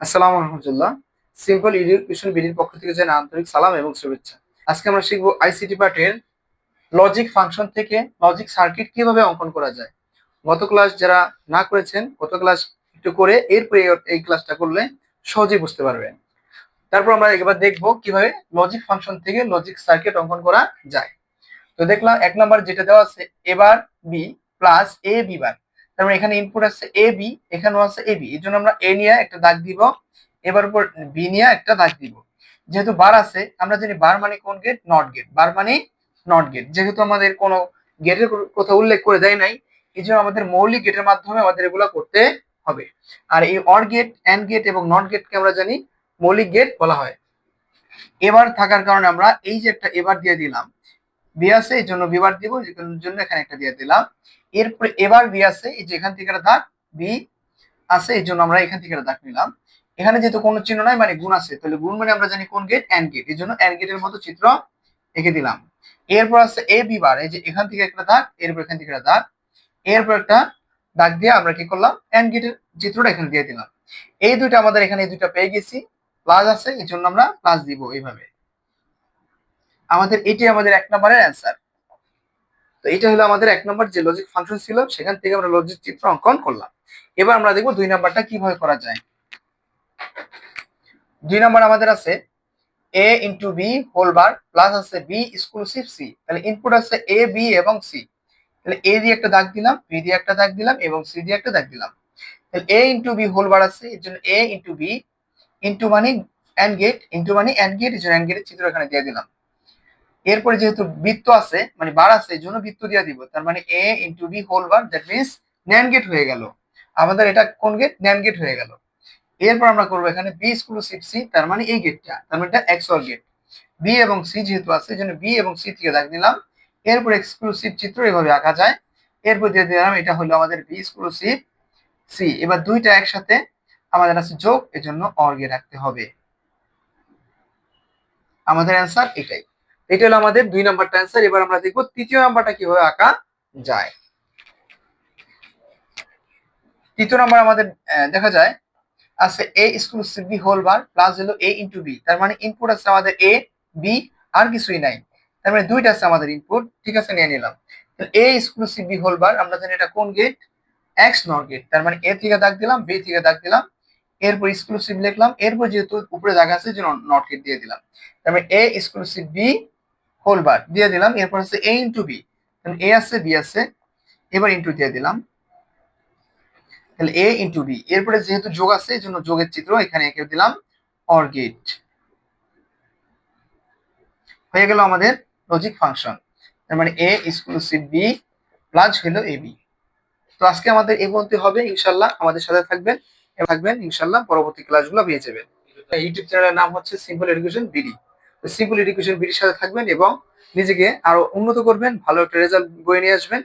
আসসালামু আলহামদুলিল্লাহ। Simple Education বিডির পক্ষ থেকে জানাই আন্তরিক সালাম এবং শুভেচ্ছা। আজকে আমরা শিখবো আইসিটি পার্টের লজিক ফাংশন থেকে লজিক সার্কিট কিভাবে অঙ্কন করা যায়। গত ক্লাস যারা না করেছেন, গত ক্লাস একটু করে এরপরে এই ক্লাসটা করলে সহজেই বুঝতে পারবেন। তারপর আমরা এবার দেখবো কিভাবে লজিক ফাংশন থেকে লজিক সার্কিট অঙ্কন করা যায়। তো দেখলাম 1 নাম্বার যেটা দেওয়া আছে এবার বি প্লাস এ বি বার। তার মানে এখানে ইনপুট আছে এ বি, এখানেও আছে এ বি, এই জন্য আমরা এ নিয়ে একটা দাগ দিব, এবার উপর বি নিয়ে একটা দাগ দিব। যেহেতু বার আছে, আমরা জানি বার মানে কোন গেট, নট গেট। বার মানে নট গেট, যেহেতু আমাদের কোনো গেটের কথা উল্লেখ করে দেয় নাই, এই জন্য আমাদের মৌলিক গেটের মাধ্যমে আমাদের এগুলা করতে হবে। আর এই অর গেট, এন্ড গেট এবং নট গেটকে আমরা জানি মৌলিক গেট বলা হয়। এবার থাকার কারণে আমরা এই যে একটা এবার দিয়ে দিলাম, বি আছে এই জন্য বিবার দিব, যে জন্য এখানে একটা দিয়ে দিলাম। এরপরে এবার বি আছে, এই যে এখান থেকে একটা দাগ, বি আছে এই জন্য আমরা এখান থেকে একটা দাগ নিলাম। এখানে যেহেতু কোনো চিহ্ন নাই মানে গুণ আছে, তাহলে গুণ মানে আমরা জানি কোন গেট, এন্ড গেট, এই জন্য এন্ড গেটের মতো চিত্র এঁকে দিলাম। এরপর আছে এ বি বার, এই যে এখান থেকে একটা দাগ, এরপর এখান থেকে একটা দাগ, এরপর একটা দাগ দিয়ে আমরা কি করলাম, এন্ড গেটের চিত্রটা এখানে দিয়ে দিলাম। এই দুইটা আমাদের এখানে এই দুইটা পেয়ে গেছি, প্লাস আছে এই জন্য আমরা প্লাস দিব। এইভাবে আমাদের এটি আমাদের 1 নম্বরের অ্যান্সার। তো এটা হলো আমাদের 1 নম্বর যে লজিক ফাংশন ছিল, সেখান থেকে আমরা লজিক চিত্র অঙ্কন করলাম। এবার আমরা দেখবো 2 নাম্বারটা কিভাবে করা যায়। 2 নাম্বার আমাদের আছে A into B whole bar plus আছে বি এক্সক্লুসিভ সি। তাহলে ইনপুট আছে এ বি এবং সি, তাহলে এ দিয়ে একটা দাগ দিলাম, বি দিয়ে একটা দাগ দিলাম এবং সি দিয়ে একটা দাগ দিলাম। তাহলে এ ইন্টু বি হোল বার আছে, এর জন্য এ ইন্টু বি, ইন্টু মানে এন্ড গেট, ইন্টু মানে এন্ড গেট, এর জন্য এন্ড গেটের চিত্র এখানে দিয়ে দিলাম। এরপরে যেহেতু বৃত্ত আছে মানে বার আছে, এই জন্য বৃত্ত দিয়ে দিব। তার মানে A into B whole bar, that means NAND gate হয়ে গেল। আমাদের এটা কোন গেট, ন্যান্ড গেট হয়ে গেল। এরপর আমরা করবো এখানে বি এক্সক্লুসিভ সি, তার মানে এই গেটটা, তার মানে এটা এক্সঅর গেট। বি এবং সি যেহেতু আছে, এই জন্য বি এবং সি থেকে দাগ দিলাম। এরপর এক্সক্লুসিভ চিত্র এভাবে আঁকা যায়। এরপর দিয়ে দিলাম এটা হলো আমাদের বি এক্সক্লুসিভ সি। এবার দুইটা একসাথে আমাদের আছে যোগ, এজন্য অর গেট রাখতে হবে। আমাদের অ্যান্সার এটাই। এটা হলো আমাদের 2 নাম্বারটা অ্যান্সার। এবার আমরা দেখবো 3য় নাম্বারটা কিভাবে আঁকা যায়। 3য় নাম্বার আমাদের দেখা যায় আছে A exclusive B whole bar plus হলো এ ইন্টু বি। তার মানে ইনপুট আছে আমাদের এ বি, আর কিছুই নাই। তার মানে দুইটা আছে আমাদের ইনপুট, ঠিক আছে, নিয়ে নিলাম। A exclusive B whole bar, আমরা জানি এটা কোন গেট, এক্স নর গেট। তার মানে এ থেকে দাগ দিলাম, বি থেকে দাগ দিলাম, এরপর এক্সক্লুসিভ লিখলাম, এরপর যেহেতু উপরে দাগ আছে যে নট গেট দিয়ে দিলাম। তার মানে A exclusive B whole bar দিয়ে দিলাম। এরপর হচ্ছে এ ইন্টু বি, এ আছে বি আছে, এবার ইন্টু দিয়ে দিলাম। তাহলে এ ইন্টু বি, এরপরে যেহেতু যোগ আছে এই জন্য যোগের চিত্র এখানে এঁকে দিলাম, অর গেট হয়ে গেল আমাদের লজিক ফাংশন। তার মানে এ এক্সক্লুসিভ বি প্লাস হলো এ বি। তো আজকে আমাদের এই বলতে হবে, ইনশাল্লাহ আমাদের সাথে থাকবেন ইনশাল্লাহ, পরবর্তী ক্লাসগুলো পেয়ে যাবেন। ইউটিউব চ্যানেলের নাম হচ্ছে Simple Education BD. Simple Education বিডির সাথে থাকবেন এবং নিজেকে আরো উন্নত করবেন, ভালো একটা রেজাল্ট বয়ে নিয়ে আসবেন।